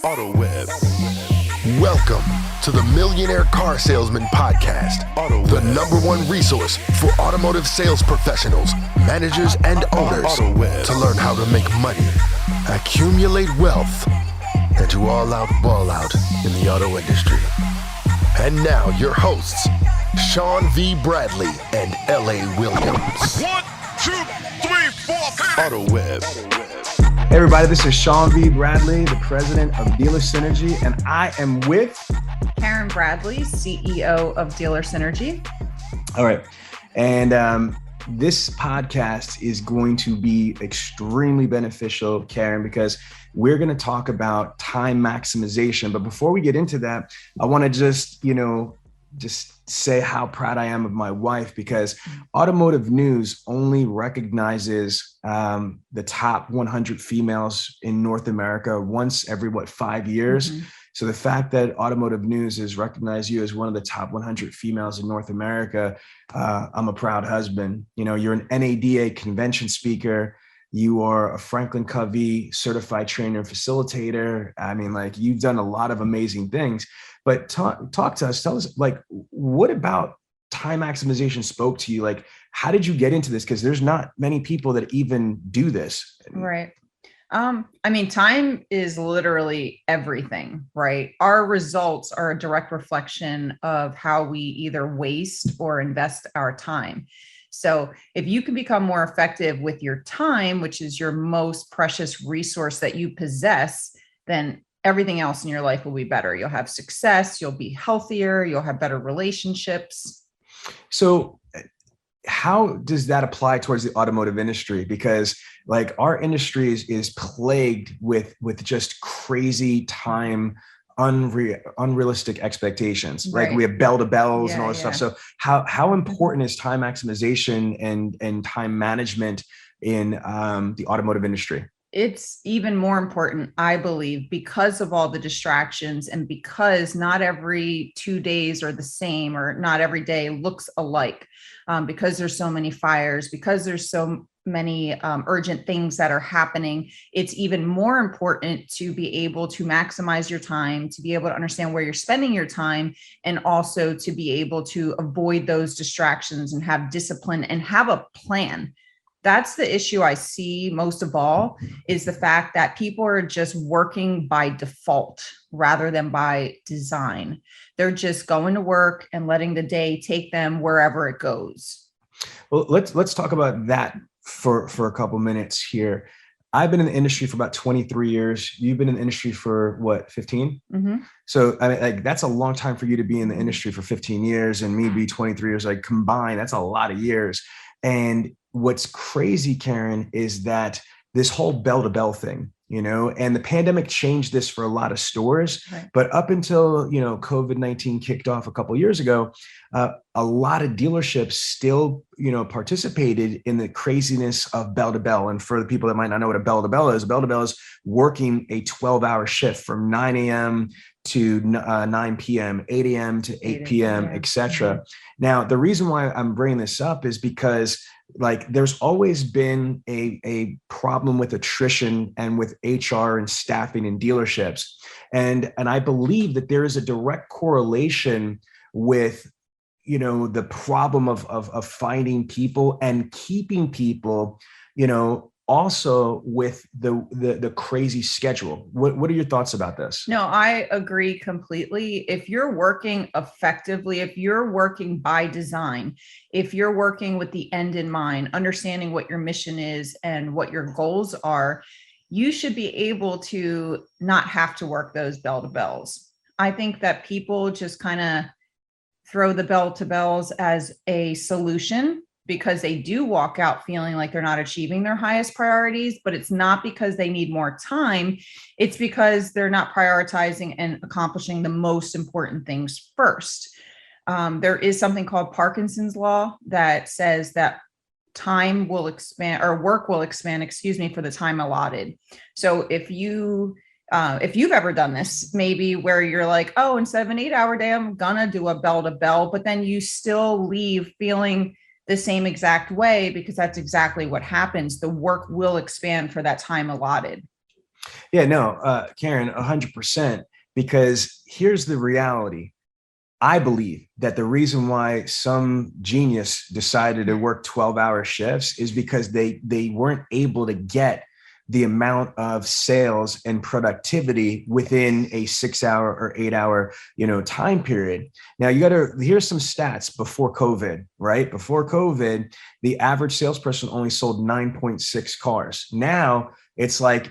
Auto Web. Welcome to the Millionaire Car Salesman Podcast, the #1 resource for automotive sales professionals, managers, and owners to learn how to make money, accumulate wealth, and to all out ball out in the auto industry. And now your hosts, Sean V. Bradley and L.A. Williams. 1, 2, 3, 4. Auto Web. Hey everybody, this is Sean V. Bradley, the president of Dealer Synergy, and I am with Karen Bradley, CEO of Dealer Synergy. All right. And this podcast is going to be extremely beneficial, Karen, because we're going to talk about time maximization. But before we get into that, I want to just say how proud I am of my wife, because Automotive News only recognizes the top 100 females in North America once every, 5 years. Mm-hmm. So the fact that Automotive News has recognized you as one of the top 100 females in North America, I'm a proud husband. You know, you're an NADA convention speaker. You are a Franklin Covey certified trainer and facilitator. I mean, you've done a lot of amazing things. But talk to us. Tell us, what about time maximization spoke to you? How did you get into this? Because there's not many people that even do this. Right. Time is literally everything, right? Our results are a direct reflection of how we either waste or invest our time. So if you can become more effective with your time, which is your most precious resource that you possess, then everything else in your life will be better. You'll have success, you'll be healthier, you'll have better relationships. So how does that apply towards the automotive industry? Because our industry is plagued with just crazy time, unrealistic expectations. Right. We have bell to bells and all this stuff. So how important is time maximization and time management in the automotive industry? It's even more important, I believe, because of all the distractions and because not every 2 days are the same, or not every day looks alike, because there's so many fires, because there's so many urgent things that are happening. It's even more important to be able to maximize your time, to be able to understand where you're spending your time, and also to be able to avoid those distractions and have discipline and have a plan. That's the issue I see most of all, is the fact that people are just working by default rather than by design. They're just going to work and letting the day take them wherever it goes. Well, let's talk about that for a couple minutes here. I've been in the industry for about 23 years. You've been in the industry for 15? Mm-hmm. So that's a long time for you to be in the industry for 15 years, and me be 23 years, combined, that's a lot of years. And what's crazy, Karen, is that this whole bell to bell thing, and the pandemic changed this for a lot of stores. Right. But up until, COVID-19 kicked off a couple of years ago, a lot of dealerships still, participated in the craziness of bell to bell. And for the people that might not know what a bell to bell is working a 12-hour shift from 9 a.m. to 9 p.m., 8 a.m. to 8 p.m., et cetera. Mm-hmm. Now, the reason why I'm bringing this up is because there's always been a problem with attrition and with HR and staffing in dealerships. And I believe that there is a direct correlation with, the problem of finding people and keeping people, also with the crazy schedule. What are your thoughts about this? No, I agree completely. If you're working effectively, if you're working by design, if you're working with the end in mind, understanding what your mission is and what your goals are, you should be able to not have to work those bell to bells. I think that people just kind of throw the bell to bells as a solution, because they do walk out feeling like they're not achieving their highest priorities, but it's not because they need more time. It's because they're not prioritizing and accomplishing the most important things first. There is something called Parkinson's law that says that time will expand, or work will expand, for the time allotted. So if you've ever done this, maybe where you're like, oh, instead of an 8-hour day, I'm gonna do a bell to bell, but then you still leave feeling the same exact way, because that's exactly what happens. The work will expand for that time allotted. Yeah, no, Karen, 100%, because here's the reality. I believe that the reason why some genius decided to work 12-hour shifts is because they weren't able to get the amount of sales and productivity within a 6-hour or 8-hour, time period. Now here's some stats before COVID, right? Before COVID, the average salesperson only sold 9.6 cars. Now it's like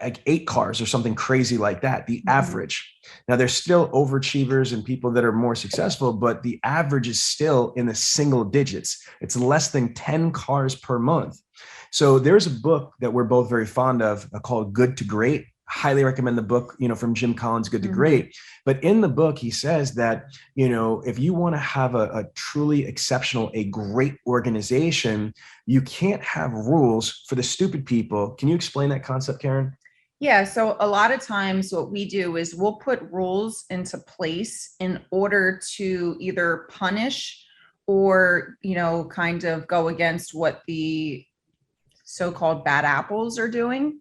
8 cars or something crazy like that, the average. Now there's still overachievers and people that are more successful, but the average is still in the single digits. It's less than 10 cars per month. So there's a book that we're both very fond of called Good to Great. Highly recommend the book, from Jim Collins, Good to Great. But in the book, he says that, if you want to have a truly exceptional, a great organization, you can't have rules for the stupid people. Can you explain that concept, Karen? Yeah. So a lot of times what we do is we'll put rules into place in order to either punish or, kind of go against what the so-called bad apples are doing.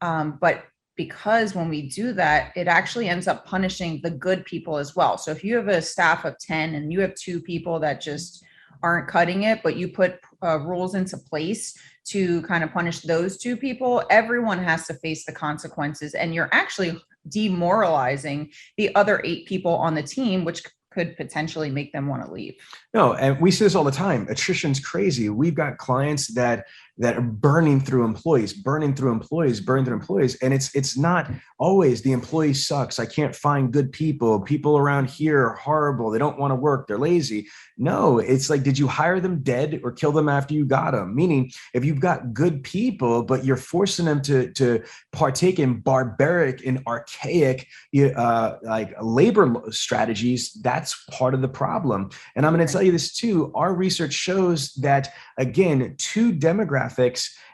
But because when we do that, it actually ends up punishing the good people as well. So if you have a staff of 10 and you have 2 people that just aren't cutting it, but you put rules into place to kind of punish those 2 people, everyone has to face the consequences. And you're actually demoralizing the other 8 people on the team, which could potentially make them want to leave. No, and we see this all the time. Attrition's crazy. We've got clients that are burning through employees. And it's not always the employee sucks. I can't find good people. People around here are horrible. They don't want to work. They're lazy. No, it's like, did you hire them dead or kill them after you got them? Meaning, if you've got good people, but you're forcing them to partake in barbaric and archaic like labor strategies, that's part of the problem. And I'm going to tell you this too. Our research shows that, again, 2 demographics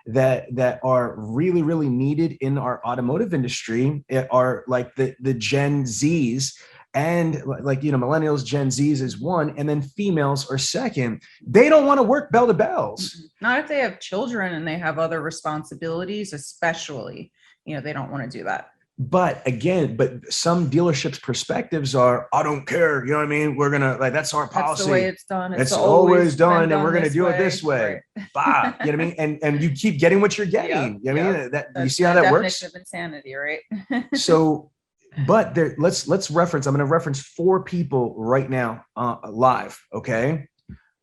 that are really, really needed in our automotive industry are like the Gen Zs. And like, millennials, Gen Zs is one, and then females are second. They don't want to work bell to bells. Not if they have children and they have other responsibilities, especially, they don't want to do that. But some dealerships' perspectives are, I don't care. You know what I mean? We're going to that's our policy. That's the way it's done. It's always done. And we're going to do it this way. Right. Bah, you know what I mean? And you keep getting what you're getting. You know what I mean? That's you see how that works? Definition of insanity, right? So, but let's reference, I'm going to reference 4 people right now live. Okay.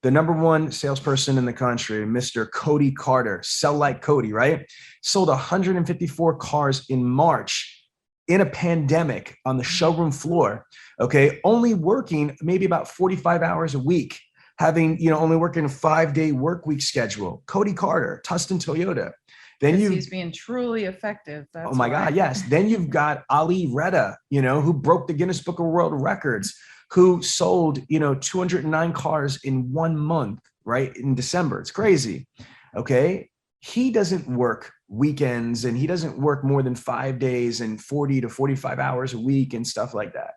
The number 1 salesperson in the country, Mr. Cody Carter, Sell Like Cody, right? Sold 154 cars in March in a pandemic on the showroom floor. Okay. Only working maybe about 45 hours a week, having, only working a 5-day work week schedule. Cody Carter, Tustin Toyota. Then he's being truly effective. That's oh my God, yes. Then you've got Ali Reda, who broke the Guinness Book of World Records, who sold, 209 cars in 1 month, right? In December. It's crazy. Okay. He doesn't work weekends and he doesn't work more than 5 days and 40 to 45 hours a week and stuff like that.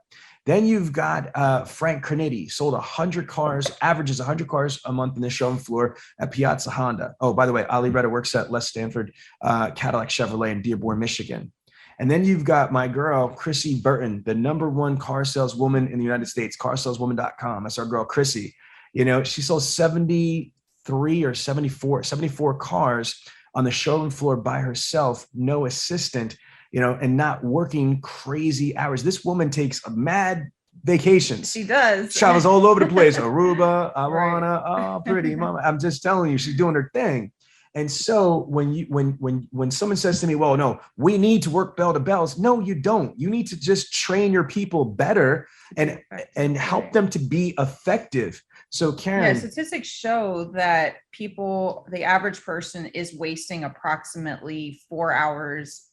Then you've got Frank Carnetti, sold 100 cars, averages 100 cars a month in the showroom floor at Piazza Honda. Oh, by the way, Ali Reda works at Les Stanford Cadillac Chevrolet in Dearborn, Michigan. And then you've got my girl, Chrissy Burton, the number 1 car saleswoman in the United States, carsaleswoman.com. That's our girl, Chrissy. She sold 73 or 74 cars on the showroom floor by herself, no assistant, and not working crazy hours. This woman takes a mad vacations. She does. Travels all over the place. Aruba, Awana, oh, pretty mama. I'm just telling you, she's doing her thing. And so when someone says to me, well, no, we need to work bell to bells. No, you don't. You need to just train your people better and help them to be effective. So Karen. Yeah, statistics show that the average person is wasting approximately 4 hours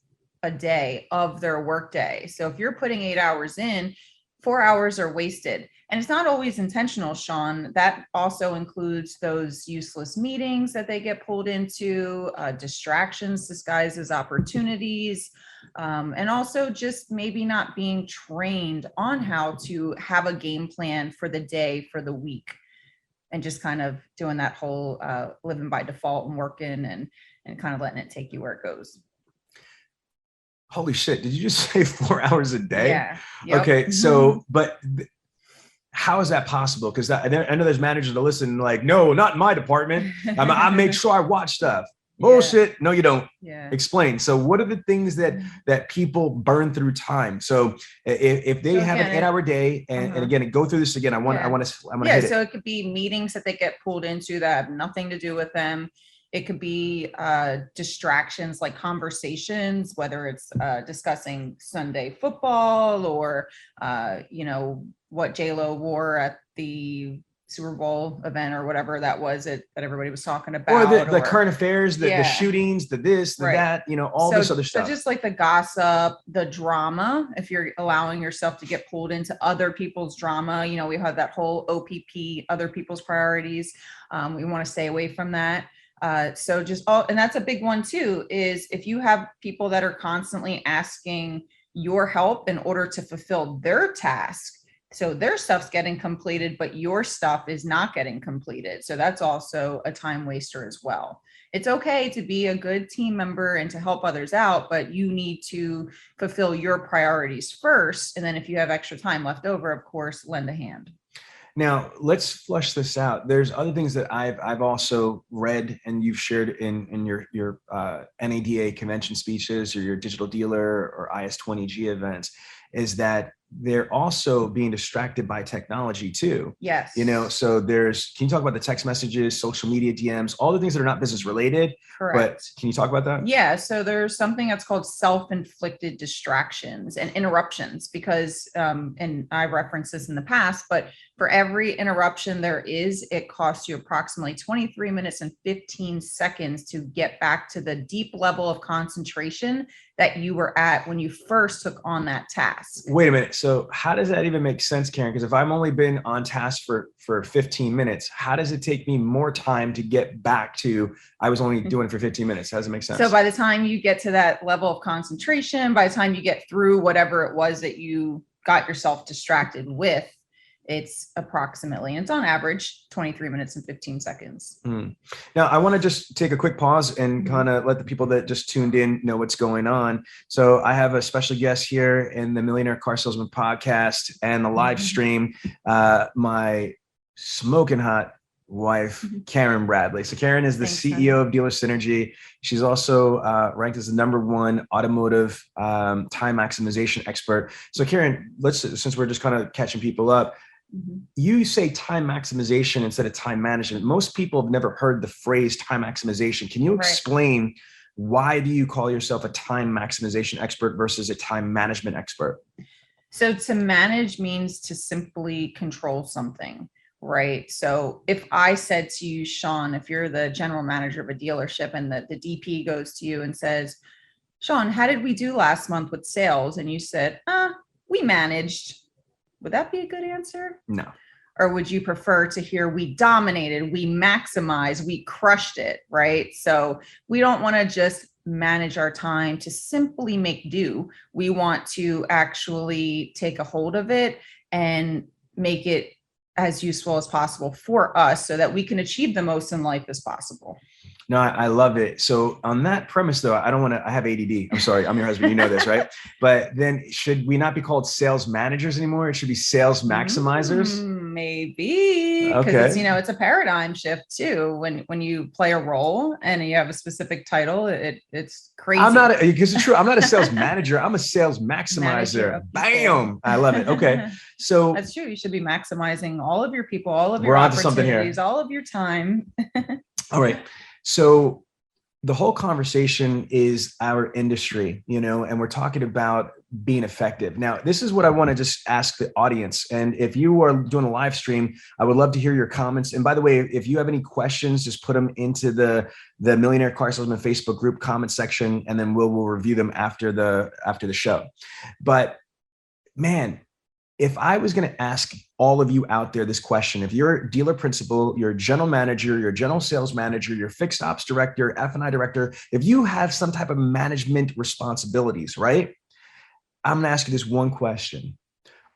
a day of their workday. So if you're putting 8 hours in, 4 hours are wasted. And it's not always intentional, Sean. That also includes those useless meetings that they get pulled into, distractions disguised as opportunities, and also just maybe not being trained on how to have a game plan for the day, for the week, and just kind of doing that whole living by default and working and kind of letting it take you where it goes. Holy shit. Did you just say 4 hours a day? Yeah. Yep. Okay. So, but how is that possible? Because I know there's managers that listen like, no, not in my department. I make sure I watch stuff. Bullshit. Yeah. No, you don't. Yeah. Explain. So what are the things that people burn through time? So if they have an 8-hour day and again, go through this again, I want to hit it. So it could be meetings that they get pulled into that have nothing to do with them. It could be distractions like conversations, whether it's discussing Sunday football or, what J-Lo wore at the Super Bowl event or whatever that was that everybody was talking about. Or the current affairs, the shootings, the this, the that, all this other stuff. So just like the gossip, the drama, if you're allowing yourself to get pulled into other people's drama, we have that whole OPP, other people's priorities. We want to stay away from that. And that's a big one too, is if you have people that are constantly asking your help in order to fulfill their task, so their stuff's getting completed, but your stuff is not getting completed. So that's also a time waster as well. It's okay to be a good team member and to help others out, but you need to fulfill your priorities first. And then if you have extra time left over, of course, lend a hand. Now let's flush this out. There's other things that I've also read and you've shared in your NADA convention speeches or your digital dealer or IS20G events, is that they're also being distracted by technology too. Yes. So can you talk about the text messages, social media DMs, all the things that are not business related? Correct. But can you talk about that? Yeah. So there's something that's called self-inflicted distractions and interruptions because, and I referenced this in the past, but for every interruption it costs you approximately 23 minutes and 15 seconds to get back to the deep level of concentration that you were at when you first took on that task. Wait a minute. So how does that even make sense, Karen? Because if I've only been on task for 15 minutes, how does it take me more time to get back to, I was only doing it for 15 minutes? How does it make sense? So by the time you get to that level of concentration, by the time you get through whatever it was that you got yourself distracted with, it's approximately, and it's on average, 23 minutes and 15 seconds. Now, I want to just take a quick pause and kind of let the people that just tuned in know what's going on. So I have a special guest here in the Millionaire Car Salesman Podcast and the live stream, my smoking hot wife, Karen Bradley. So Karen is the CEO of Dealer Synergy. She's also ranked as the #1 automotive time maximization expert. So Karen, since we're just kind of catching people up, you say time maximization instead of time management. Most people have never heard the phrase time maximization. Can you explain why do you call yourself a time maximization expert versus a time management expert? So to manage means to simply control something, right? So if I said to you, Sean, if you're the general manager of a dealership and the DP goes to you and says, Sean, how did we do last month with sales? And you said, we managed. Would that be a good answer? No. Or would you prefer to hear we dominated, we maximized, we crushed it, right? So we don't want to just manage our time to simply make do. We want to actually take a hold of it and make it as useful as possible for us so that we can achieve the most in life as possible. No, I love it. So on that premise, though, I have ADD. I'm sorry. I'm your husband. You know this, right? But then should we not be called sales managers anymore? It should be sales maximizers. Maybe. Because it's a paradigm shift too. When you play a role and you have a specific title, it's crazy. Because it's true. I'm not a sales manager. I'm a sales maximizer. Bam. I love it. Okay. So that's true. You should be maximizing all of your people, all of your opportunities, all of your time. All right. So the whole conversation is our industry, and we're talking about being effective. Now, this is what I want to just ask the audience. And if you are doing a live stream, I would love to hear your comments. And by the way, if you have any questions, just put them into the Millionaire Car Salesman Facebook group comment section, and then we'll review them after the show. But man, if I was going to ask all of you out there this question, if you're a dealer principal, you're a general manager, you're a general sales manager, you're a fixed ops director, F&I director, if you have some type of management responsibilities, right? I'm going to ask you this one question.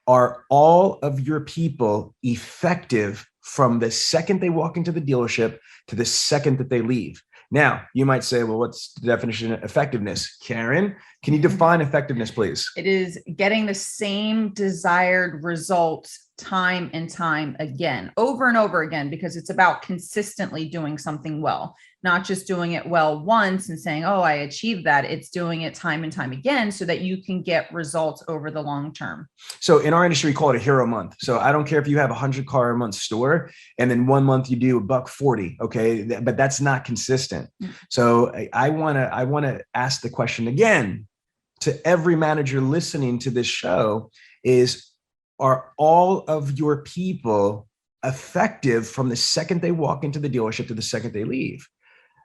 Are all of your people effective from the second they walk into the dealership to the second that they leave? Now, you might say, well, what's the definition of effectiveness? Karen, can you define effectiveness, please? It is getting the same desired results time and time again, over and over again, because it's about consistently doing something well, not just doing it well once and saying, oh, I achieved that. It's doing it time and time again so that you can get results over the long term. So in our industry, we call it a hero month. So I don't care if you have a 100-car a month store and then 1 month you do $140. Okay. But that's not consistent. So I want to ask the question again to every manager listening to this show is, are all of your people effective from the second they walk into the dealership to the second they leave?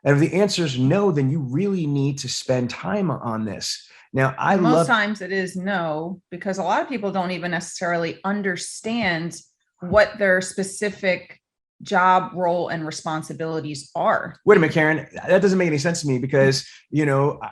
And if the answer is no, then you really need to spend time on this. Now, most times it is no, because a lot of people don't even necessarily understand what their specific job role and responsibilities are. Wait a minute, Karen, that doesn't make any sense to me because,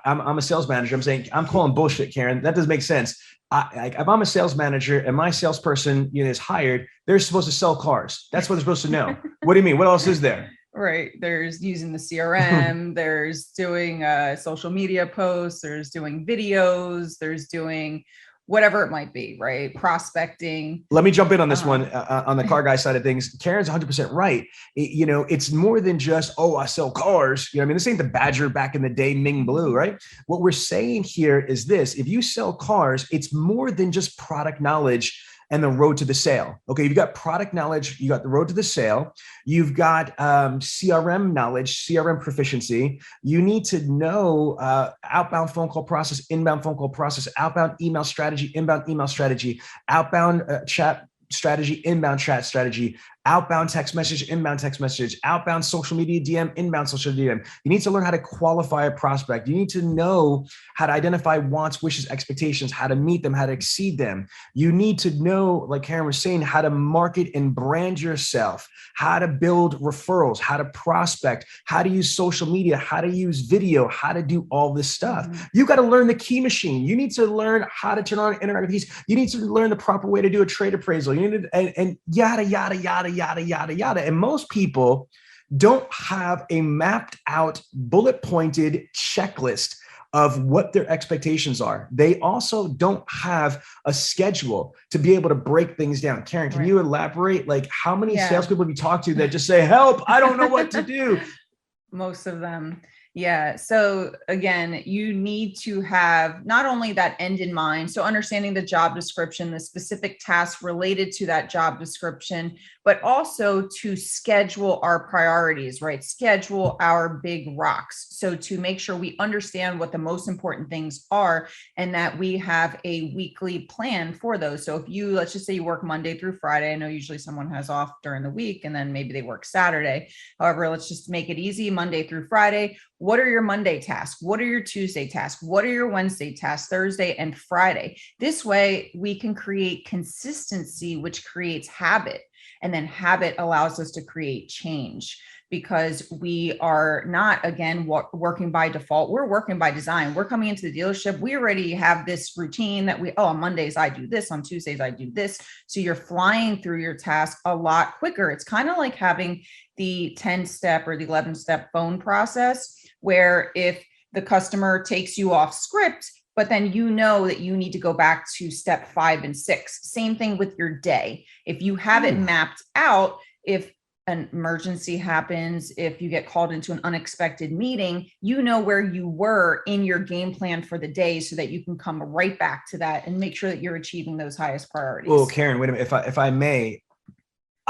I'm a sales manager. I'm saying, I'm calling bullshit, Karen. That doesn't make sense. If I'm a sales manager and my salesperson is hired, they're supposed to sell cars. That's what they're supposed to know. What do you mean? What else is there? Right. There's using the CRM, there's doing social media posts, there's doing videos, there's doing whatever it might be, right? Prospecting. Let me jump in on this one on the car guy side of things. Karen's 100% right. It's more than just, oh, I sell cars. This ain't the Badger back in the day, Ming Blue, right? What we're saying here is this: if you sell cars, it's more than just product knowledge and the road to the sale. Okay, you've got product knowledge, you got the road to the sale, you've got CRM knowledge, CRM proficiency. You need to know outbound phone call process, inbound phone call process, outbound email strategy, inbound email strategy, outbound chat strategy, inbound chat strategy, outbound text message, inbound text message, outbound social media DM, inbound social DM. You need to learn how to qualify a prospect. You need to know how to identify wants, wishes, expectations, how to meet them, how to exceed them. You need to know, like Karen was saying, how to market and brand yourself, how to build referrals, how to prospect, how to use social media, how to use video, how to do all this stuff. Mm-hmm. You got to learn the key machine. You need to learn how to turn on interactive keys. You need to learn the proper way to do a trade appraisal. You need to, and yada, yada, yada, yada, yada, yada. And most people don't have a mapped out, bullet pointed checklist of what their expectations are. They also don't have a schedule to be able to break things down. Karen, can you elaborate? Like, how many salespeople have you talked to that just say, help, I don't know what to do? Most of them. Yeah. So again, you need to have not only that end in mind, so understanding the job description, the specific tasks related to that job description, but also to schedule our priorities, right? Schedule our big rocks. So to make sure we understand what the most important things are and that we have a weekly plan for those. So if you, let's just say you work Monday through Friday, I know usually someone has off during the week and then maybe they work Saturday. However, let's just make it easy, Monday through Friday. What are your Monday tasks? What are your Tuesday tasks? What are your Wednesday tasks, Thursday and Friday? This way we can create consistency, which creates habit. And then habit allows us to create change because we are not, again, working by default. We're working by design. We're coming into the dealership. We already have this routine that on Mondays, I do this. On Tuesdays, I do this. So you're flying through your task a lot quicker. It's kind of like having the 10-step or the 11-step phone process, where if the customer takes you off script, but then you know that you need to go back to step 5 and 6. Same thing with your day. If you have it mapped out, if an emergency happens, if you get called into an unexpected meeting, you know where you were in your game plan for the day so that you can come right back to that and make sure that you're achieving those highest priorities. Well, Karen, wait a minute. If I may,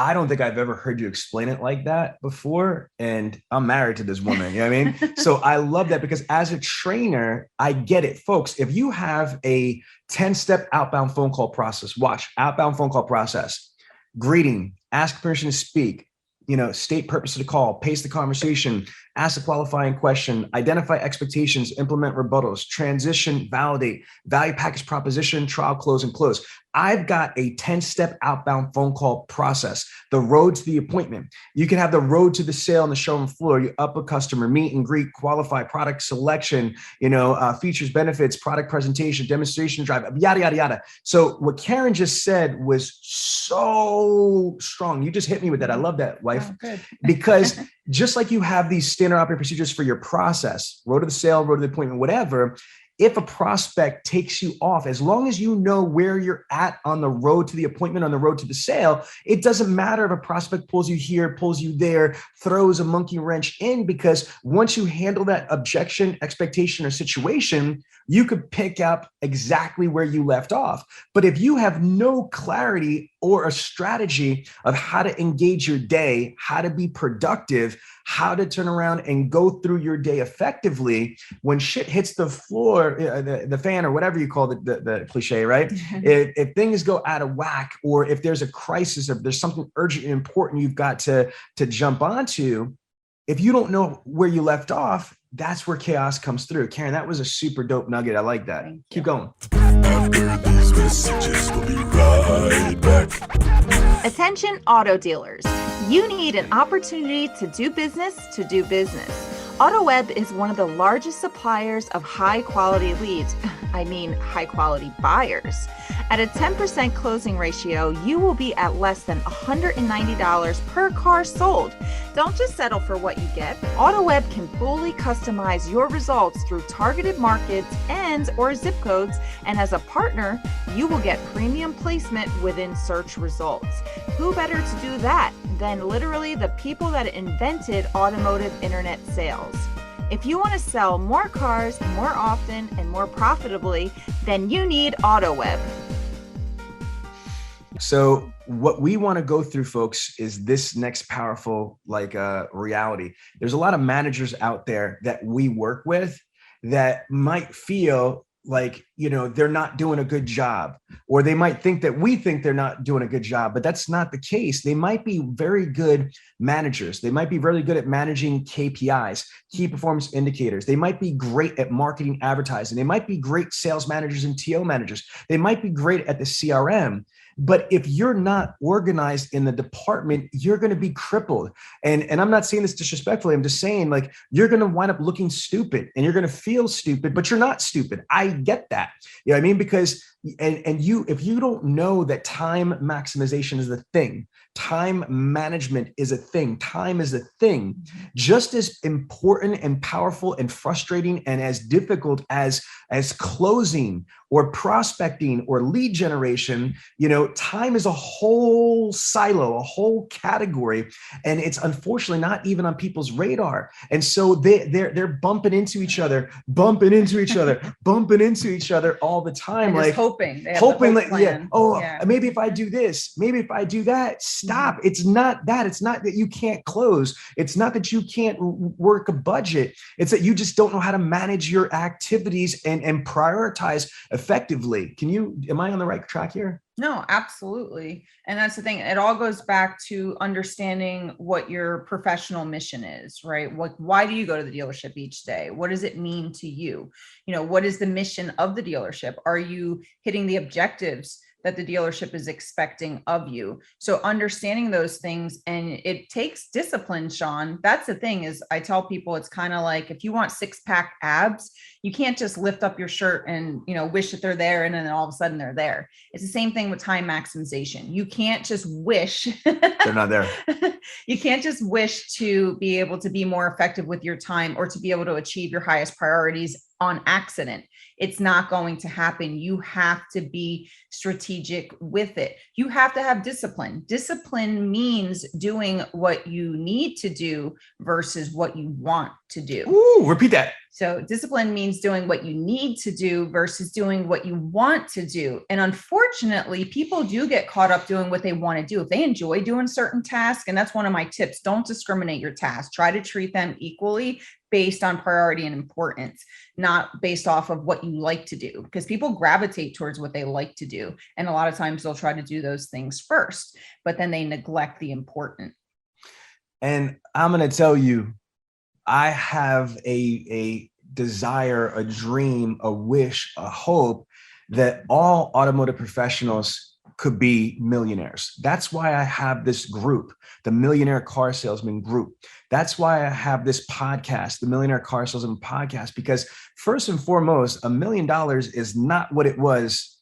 I don't think I've ever heard you explain it like that before. And I'm married to this woman, you know what I mean? So I love that because as a trainer, I get it. Folks, if you have a 10-step outbound phone call process, watch outbound phone call process, greeting, ask permission to speak, state purpose of the call, pace the conversation, ask a qualifying question, identify expectations, implement rebuttals, transition, validate, value package proposition, trial, close, and close. I've got a 10-step outbound phone call process, the road to the appointment. You can have the road to the sale on the showroom floor. You up a customer, meet and greet, qualify, product selection, features, benefits, product presentation, demonstration drive, yada, yada, yada. So what Karen just said was so strong. You just hit me with that. I love that, wife, good. because just like you have these standard operating procedures for your process, road to the sale, road to the appointment, whatever. If a prospect takes you off, as long as you know where you're at on the road to the appointment, on the road to the sale, it doesn't matter if a prospect pulls you here, pulls you there, throws a monkey wrench in, because once you handle that objection, expectation, or situation, you could pick up exactly where you left off. But if you have no clarity or a strategy of how to engage your day, how to be productive, how to turn around and go through your day effectively, when shit hits the floor, the fan, or whatever you call the cliche, right? If things go out of whack, or if there's a crisis, or if there's something urgent and important you've got to jump onto, if you don't know where you left off, that's where chaos comes through. Karen, that was a super dope nugget. I like that. Keep going. After these messages, we'll be right back. Attention auto dealers. You need an opportunity to do business. AutoWeb is one of the largest suppliers of high quality leads. High quality buyers. At a 10% closing ratio, you will be at less than $190 per car sold. Don't just settle for what you get. AutoWeb can fully customize your results through targeted markets and/or zip codes, and as a partner, you will get premium placement within search results. Who better to do that than literally the people that invented automotive internet sales? If you want to sell more cars more often and more profitably, then you need AutoWeb. So what we want to go through, folks, is this next powerful reality. There's a lot of managers out there that we work with that might feel like, they're not doing a good job, or they might think that we think they're not doing a good job, but that's not the case. They might be very good managers. They might be really good at managing KPIs, key performance indicators. They might be great at marketing, advertising. They might be great sales managers and TO managers. They might be great at the CRM. But if you're not organized in the department, you're going to be crippled. And I'm not saying this disrespectfully. I'm just saying, you're going to wind up looking stupid, and you're going to feel stupid, but you're not stupid. I get that. You know what I mean? Because if you don't know that time maximization is the thing, time management is a thing, time is a thing, just as important and powerful and frustrating and as difficult as closing or prospecting or lead generation, time is a whole silo, a whole category, and it's unfortunately not even on people's radar. And so they're bumping into each other all the time, and hoping maybe if I do this, maybe if I do that. Stop. It's not that. It's not that you can't close. It's not that you can't work a budget. It's that you just don't know how to manage your activities and prioritize effectively. Am I on the right track here? No, absolutely. And that's the thing. It all goes back to understanding what your professional mission is, right? Why do you go to the dealership each day? What does it mean to you? What is the mission of the dealership? Are you hitting the objectives that the dealership is expecting of you? So understanding those things, and it takes discipline, Sean. That's the thing. Is I tell people, it's kind of like, if you want 6-pack abs, you can't just lift up your shirt and, wish that they're there, and then all of a sudden they're there. It's the same thing with time maximization. You can't just wish they're not there. You can't just wish to be able to be more effective with your time, or to be able to achieve your highest priorities on accident. It's not going to happen. You have to be strategic with it. You have to have discipline. Discipline means doing what you need to do versus what you want to do. Ooh, repeat that. So discipline means doing what you need to do versus doing what you want to do. And unfortunately, people do get caught up doing what they want to do. If they enjoy doing certain tasks, and that's one of my tips, don't discriminate your tasks. Try to treat them equally based on priority and importance, not based off of what you like to do, because people gravitate towards what they like to do. And a lot of times they'll try to do those things first, but then they neglect the important. And I'm going to tell you, I have a desire, a dream, a wish, a hope that all automotive professionals could be millionaires. That's why I have this group, the Millionaire Car Salesman Group. That's why I have this podcast, the Millionaire Car Salesman Podcast, because first and foremost, $1 million is not what it was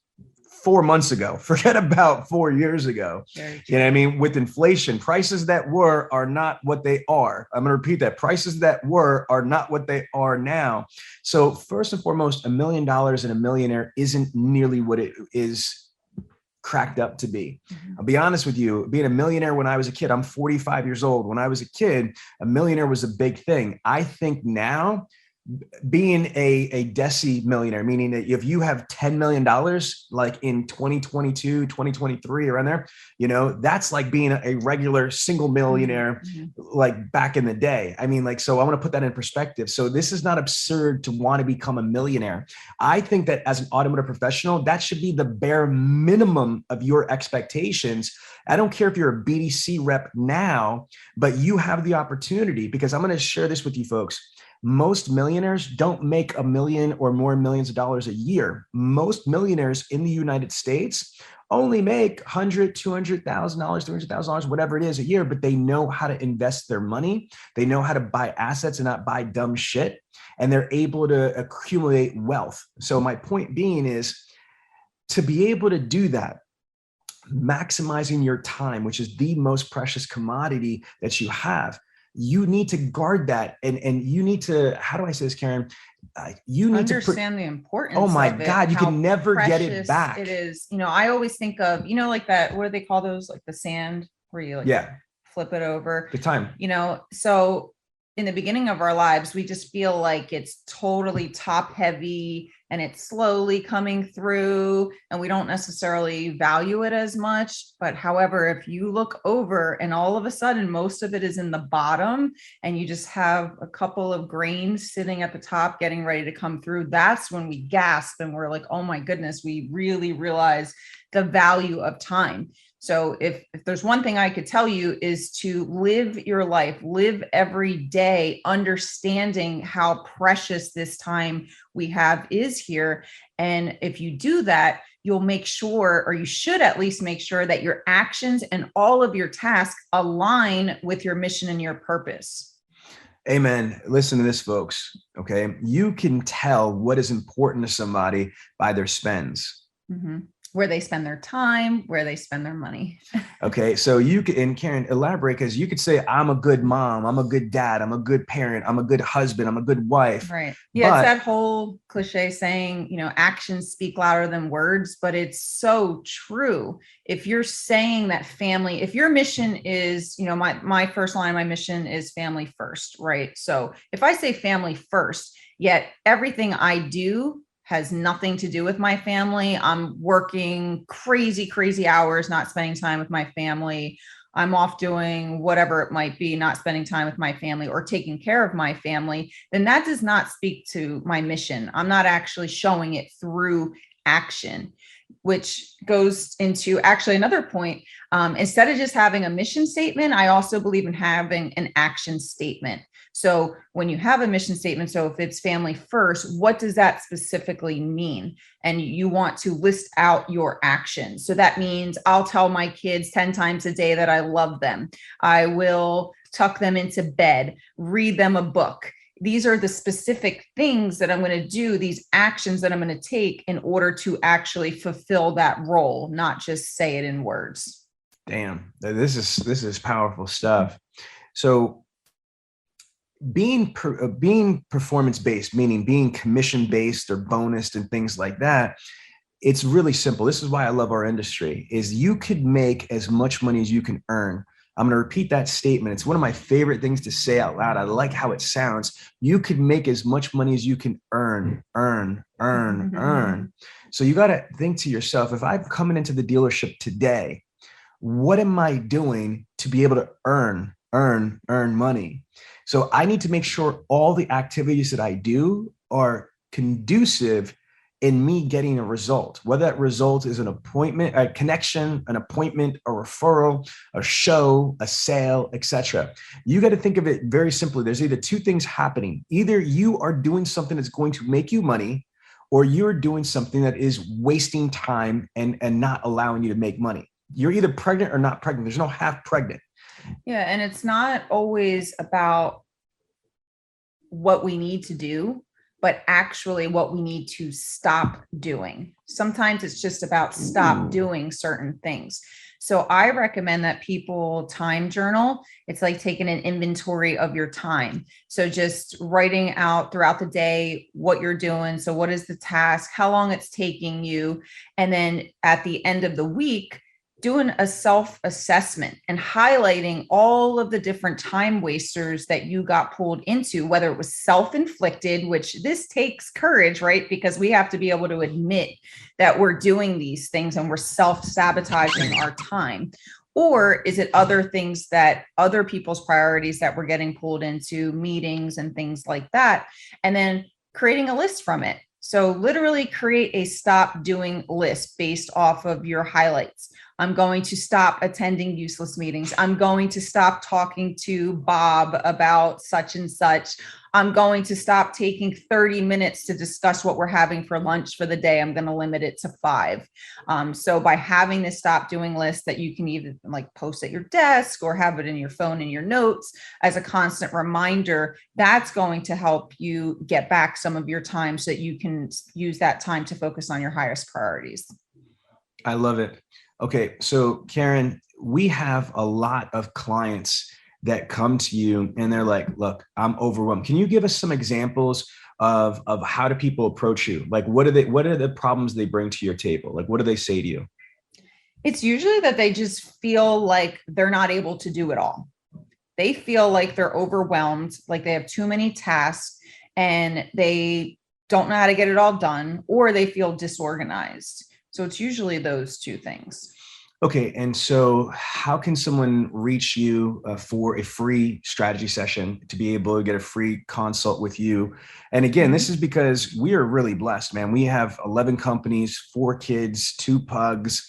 4 months ago. Forget about 4 years ago. You know what I mean? With inflation, prices that were are not what they are. I'm going to repeat that. Prices that were are not what they are now. So first and foremost, $1 million and a millionaire isn't nearly what it is cracked up to be. I'll be honest with you, being a millionaire when I was a kid, I'm 45 years old. When I was a kid, a millionaire was a big thing. I think now being a desi millionaire, meaning that if you have $10 million, like in 2022, 2023, around there, you know, that's like being a regular single millionaire, like back in the day. I mean, like, so I want to put that in perspective. So this is not absurd to want to become a millionaire. I think that as an automotive professional, that should be the bare minimum of your expectations. I don't care if you're a BDC rep now, but you have the opportunity, because I'm going to share this with you folks. Most millionaires don't make $1 million or more millions of dollars a year. Most millionaires in the United States only make $100,000, $200,000, $300,000, whatever it is a year, but they know how to invest their money. They know how to buy assets and not buy dumb shit. And they're able to accumulate wealth. So my point being is to be able to do that, maximizing your time, which is the most precious commodity that you have. You need to guard that. And you need to, how do I say this, Karen? You need understand the importance. Oh my of it, God, you can never get it precious back. It is, you know, I always think of, you know, like that, what do they call those? Like the sand where you like flip it over. The time. You know, so in the beginning of our lives, we just feel like it's totally top heavy and it's slowly coming through and we don't necessarily value it as much. But however, if you look over and all of a sudden, most of it is in the bottom and you just have a couple of grains sitting at the top, getting ready to come through, that's when we gasp and we're like, oh my goodness, we really realize the value of time. So if there's one thing I could tell you is to live your life, live every day, understanding how precious this time we have is here. And if you do that, you'll make sure, or you should at least make sure, that your actions and all of your tasks align with your mission and your purpose. Amen. Listen to this, folks. Okay. You can tell what is important to somebody by their spends. Where they spend their time, where they spend their money. Okay. So you can, and Karen, elaborate, because you could say, I'm a good mom, I'm a good dad, I'm a good parent, I'm a good husband, I'm a good wife. Right. Yeah. It's that whole cliche saying, you know, actions speak louder than words, but it's so true. If you're saying that family, if your mission is, you know, my first line, my mission is family first, right? So if I say family first, yet everything I do has nothing to do with my family. I'm working crazy hours, not spending time with my family. I'm off doing whatever it might be, not spending time with my family or taking care of my family, then that does not speak to my mission. I'm not actually showing it through action, which goes into actually another point. Instead of just having a mission statement, I also believe in having an action statement. So when you have a mission statement, so if it's family first, what does that specifically mean? And you want to list out your actions. So that means I'll tell my kids 10 times a day that I love them. I will tuck them into bed, read them a book. These are the specific things that I'm going to do, these actions that I'm going to take in order to actually fulfill that role, not just say it in words. Damn, this is powerful stuff. So being performance-based, meaning being commission-based or bonused and things like that, it's really simple. This is why I love our industry, is you could make as much money as you can earn. I'm going to repeat that statement. It's one of my favorite things to say out loud. I like how it sounds. You could make as much money as you can earn. So you got to think to yourself, if I'm coming into the dealership today, what am I doing to be able to earn money? So I need to make sure all the activities that I do are conducive in me getting a result, whether that result is an appointment, a connection, an appointment, a referral, a show, a sale, etc. You got to think of it very simply. There's either two things happening. Either you are doing something that's going to make you money, or you're doing something that is wasting time and not allowing you to make money. You're either pregnant or not pregnant. There's no half pregnant. Yeah. And it's not always about what we need to do. but actually what we need to stop doing. Sometimes it's just about stop doing certain things. So I recommend that people time journal. It's like taking an inventory of your time. So just writing out throughout the day what you're doing. So what is the task, how long it's taking you, and then at the end of the week, doing a self-assessment and highlighting all of the different time wasters that you got pulled into, whether it was self-inflicted, which this takes courage, right? Because we have to be able to admit that we're doing these things and we're self-sabotaging our time. Or is it other things that other people's priorities that we're getting pulled into, meetings and things like that, and then creating a list from it. So literally create a stop doing list based off of your highlights. I'm going to stop attending useless meetings. I'm going to stop talking to Bob about such and such. I'm going to stop taking 30 minutes to discuss what we're having for lunch for the day. I'm going to limit it to 5. So by having this stop doing list that you can either like post at your desk or have it in your phone in your notes as a constant reminder, that's going to help you get back some of your time so that you can use that time to focus on your highest priorities. I love it. Okay. So Karen, we have a lot of clients that come to you and they're like, look, I'm overwhelmed. Can you give us some examples of how do people approach you? Like, what are the problems they bring to your table? Like, what do they say to you? It's usually that they just feel like they're not able to do it all. They feel like they're overwhelmed, like they have too many tasks and they don't know how to get it all done, or they feel disorganized. So it's usually those two things. Okay. And so how can someone reach you for a free strategy session to be able to get a free consult with you? And again, this is because we are really blessed, man. We have 11 companies, 4 kids, 2 pugs,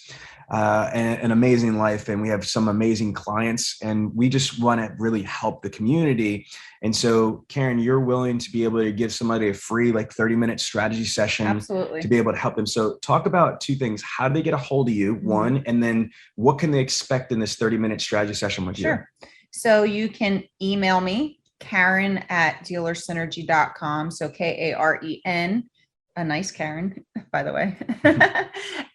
and an amazing life. And we have some amazing clients and we just want to really help the community. And so Karen, you're willing to be able to give somebody a free like 30-minute strategy session. Absolutely. To be able to help them. So talk about 2 things. How do they get a hold of you? One, and then what can they expect in this 30-minute strategy session with you? Sure. So you can email me, Karen@dealersynergy.com. So Karen, a nice Karen, by the way,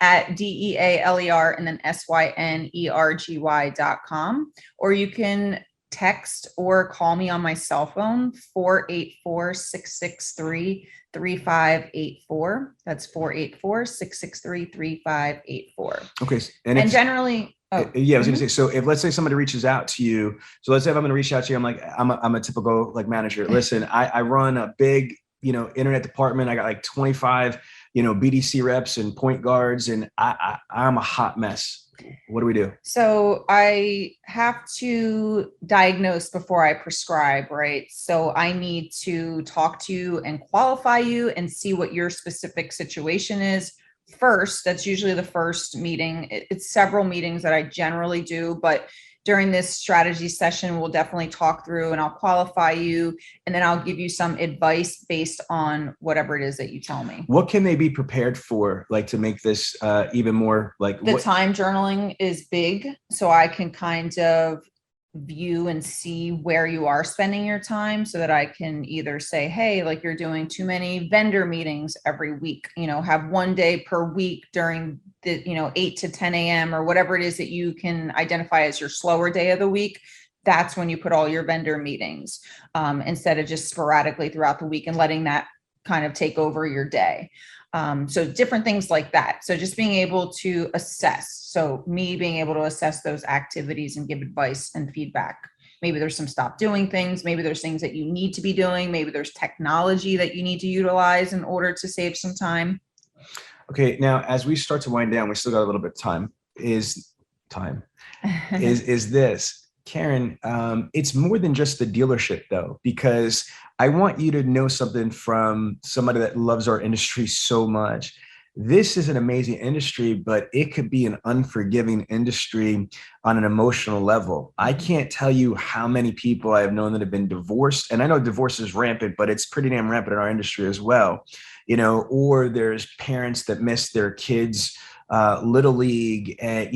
at DEALER and then SYNERGY.com. Or you can text or call me on my cell phone, 484-663-3584. That's 484-663-3584. Okay. And generally, yeah, I was going to say, so if let's say somebody reaches out to you, so let's say if I'm going to reach out to you, I'm like, I'm a typical like manager. Listen, I run a big, internet department. I got like 25, BDC reps and point guards, and I'm a hot mess. What do we do? So I have to diagnose before I prescribe, right? So I need to talk to you and qualify you and see what your specific situation is first. That's usually the first meeting. It's several meetings that I generally do, but during this strategy session, we'll definitely talk through and I'll qualify you. And then I'll give you some advice based on whatever it is that you tell me. What can they be prepared for, like to make this even more like time journaling is big. So I can kind of view and see where you are spending your time so that I can either say, hey, like you're doing too many vendor meetings every week, have one day per week during the, 8 to 10 a.m. or whatever it is that you can identify as your slower day of the week. That's when you put all your vendor meetings instead of just sporadically throughout the week and letting that kind of take over your day. So different things like that. So just being able to assess. So me being able to assess those activities and give advice and feedback. Maybe there's some stop doing things. Maybe there's things that you need to be doing. Maybe there's technology that you need to utilize in order to save some time. Okay. Now, as we start to wind down, we still got a little bit of time. Is this, Karen, it's more than just the dealership though, because I want you to know something from somebody that loves our industry so much. This is an amazing industry, but it could be an unforgiving industry on an emotional level. I can't tell you how many people I have known that have been divorced. And I know divorce is rampant, but it's pretty damn rampant in our industry as well. Or there's parents that miss their kids' little league at,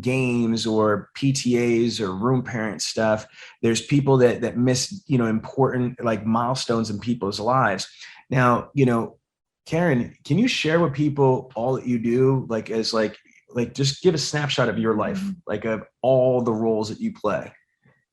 games or PTAs or room parent stuff. There's people that miss, important like milestones in people's lives. Now, Karen, can you share with people all that you do? Just give a snapshot of your life, like of all the roles that you play.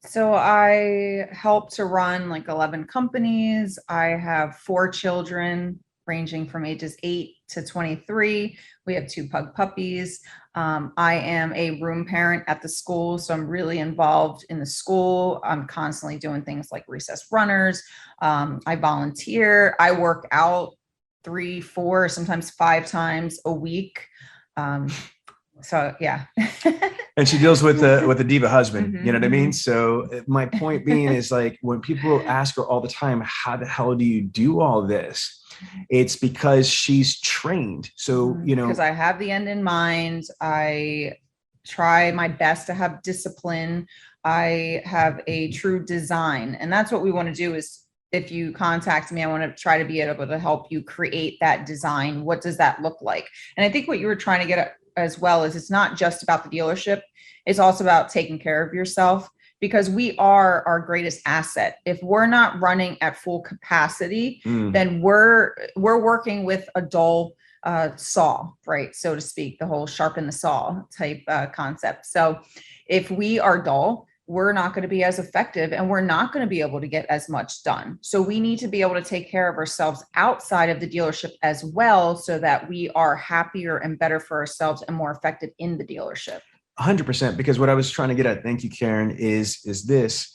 So I help to run like 11 companies. I have 4 children ranging from ages 8 to 23. We have 2 pug puppies. I am a room parent at the school, so I'm really involved in the school. I'm constantly doing things like recess runners. I volunteer. I work out 3, 4, sometimes 5 times a week. So yeah. And she deals with the diva husband, you know what I mean? Mm-hmm. So my point being is like, when people ask her all the time, how the hell do you do all this? It's because she's trained. So, because I have the end in mind. I try my best to have discipline. I have a true design. And that's what we want to do is, if you contact me, I want to try to be able to help you create that design. What does that look like? And I think what you were trying to get at as well is, it's not just about the dealership. It's also about taking care of yourself, because we are our greatest asset. If we're not running at full capacity, then we're working with a dull saw, right? So to speak, the whole sharpen the saw type concept. So if we are dull, we're not going to be as effective, and we're not going to be able to get as much done. So we need to be able to take care of ourselves outside of the dealership as well, so that we are happier and better for ourselves and more effective in the dealership. 100%. Because what I was trying to get at, thank you, Karen, is this: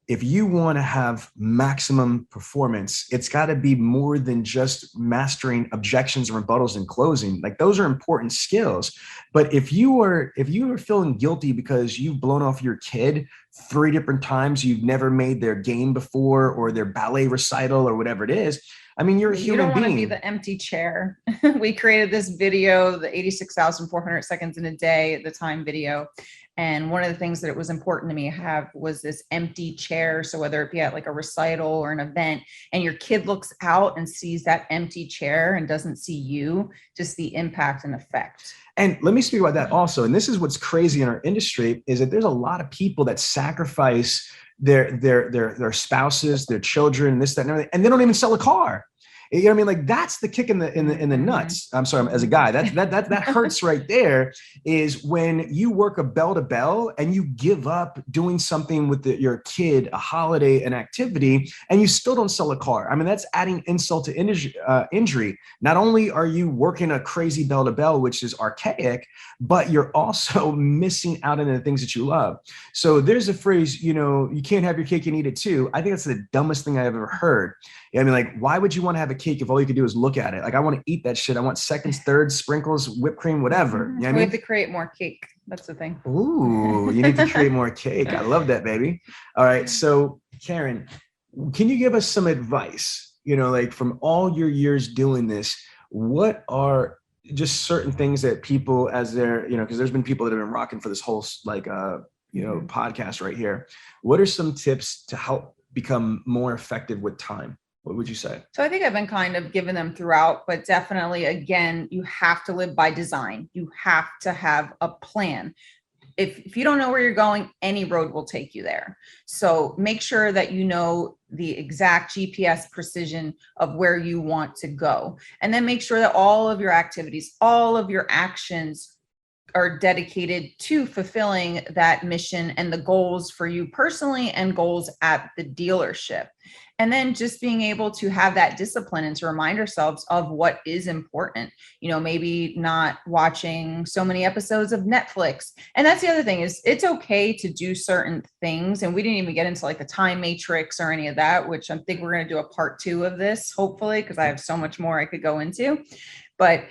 if you want to have maximum performance, it's got to be more than just mastering objections, rebuttals, and closing. Like, those are important skills. But if you are feeling guilty because you've blown off your kid 3 different times, you've never made their game before, or their ballet recital, or whatever it is, I mean, you're a human being. You don't want to be the empty chair. We created this video, the 86,400 seconds in a day, the time video. And one of the things that it was important to me to have was this empty chair. So whether it be at like a recital or an event, and your kid looks out and sees that empty chair and doesn't see you, just the impact and effect. And let me speak about that also. And this is what's crazy in our industry, is that there's a lot of people that sacrifice their spouses, their children, this, that, and everything, and they don't even sell a car. You know what I mean? Like, that's the kick in the nuts. I'm sorry, as a guy, that hurts right there, is when you work a bell to bell and you give up doing something with your kid, a holiday, an activity, and you still don't sell a car. I mean, that's adding insult to injury. Not only are you working a crazy bell to bell, which is archaic, but you're also missing out on the things that you love. So there's a phrase, you can't have your cake and eat it too. I think that's the dumbest thing I've ever heard. I mean, like, why would you want to have a cake if all you could do is look at it? Like, I want to eat that shit. I want seconds, thirds, sprinkles, whipped cream, whatever. You know what I mean? We have to create more cake. That's the thing. Ooh, you need to create more cake. I love that, baby. All right. So, Karen, can you give us some advice? Like, from all your years doing this, what are just certain things that people, as they're, because there's been people that have been rocking for this whole podcast right here. What are some tips to help become more effective with time? What would you say? So I think I've been kind of giving them throughout, but definitely, again, you have to live by design. You have to have a plan. If you don't know where you're going, any road will take you there. So make sure that you know the exact GPS precision of where you want to go. And then make sure that all of your activities, all of your actions are dedicated to fulfilling that mission and the goals for you personally and goals at the dealership. And then just being able to have that discipline and to remind ourselves of what is important, maybe not watching so many episodes of Netflix. And that's the other thing, is it's okay to do certain things. And we didn't even get into like the time matrix or any of that, which I think we're going to do a part 2 of this, hopefully, because I have so much more I could go into. But,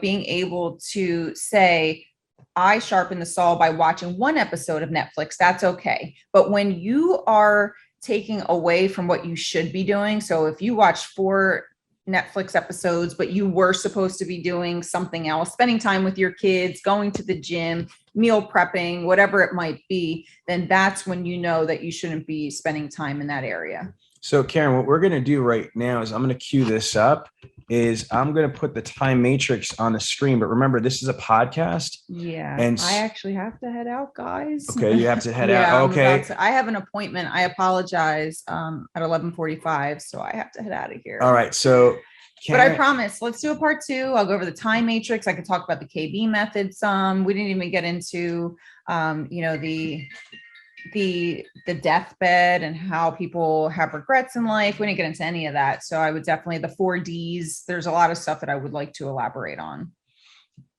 being able to say, I sharpen the saw by watching one episode of Netflix, that's okay. But when you are taking away from what you should be doing, so if you watch 4 Netflix episodes, but you were supposed to be doing something else, spending time with your kids, going to the gym, meal prepping, whatever it might be, then that's when you know that you shouldn't be spending time in that area. So Karen, what we're going to do right now is I'm going to cue this up. I'm going to put the time matrix on the screen. But remember, this is a podcast. Yeah. And I actually have to head out, guys. Okay. You have to head out. Okay. I have an appointment. I apologize at 11:45. So I have to head out of here. All right. So but I promise, let's do a part 2. I'll go over the time matrix. I could talk about the KB method some. We didn't even get into, the deathbed and how people have regrets in life. We didn't get into any of that. So I would definitely, the 4 Ds, there's a lot of stuff that I would like to elaborate on.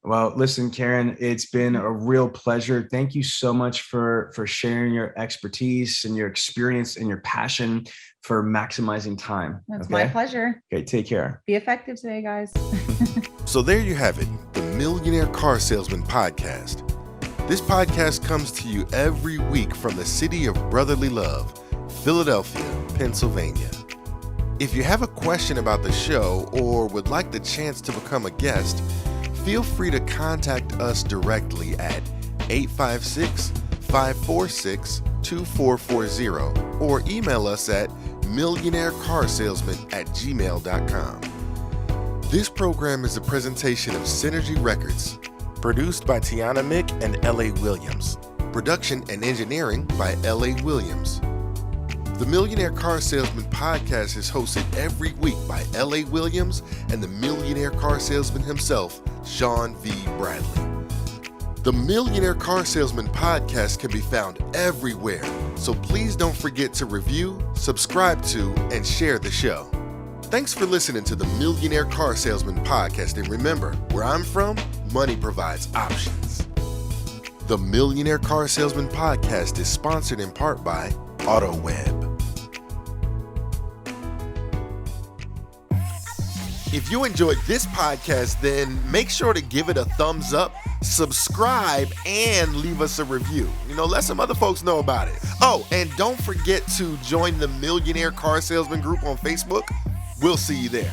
Well, listen, Karen, it's been a real pleasure. Thank you so much for sharing your expertise and your experience and your passion for maximizing time. That's my pleasure. Okay, take care. Be effective today, guys. So there you have it, the Millionaire Car Salesman Podcast. This podcast comes to you every week from the city of brotherly love, Philadelphia, Pennsylvania. If you have a question about the show or would like the chance to become a guest, feel free to contact us directly at 856-546-2440 or email us at millionairecarsalesman@gmail.com. This program is a presentation of Synergy Records, produced by Tiana Mick and L.A. Williams. Production and engineering by L.A. Williams. The Millionaire Car Salesman Podcast is hosted every week by L.A. Williams and the Millionaire Car Salesman himself, Sean V. Bradley. The Millionaire Car Salesman Podcast can be found everywhere, so please don't forget to review, subscribe to, and share the show. Thanks for listening to the Millionaire Car Salesman Podcast, and remember, where I'm from, money provides options. The Millionaire Car Salesman Podcast is sponsored in part by AutoWeb. If you enjoyed this podcast, then make sure to give it a thumbs up, subscribe, and leave us a review. Let some other folks know about it. Oh, and don't forget to join the Millionaire Car Salesman group on Facebook. We'll see you there.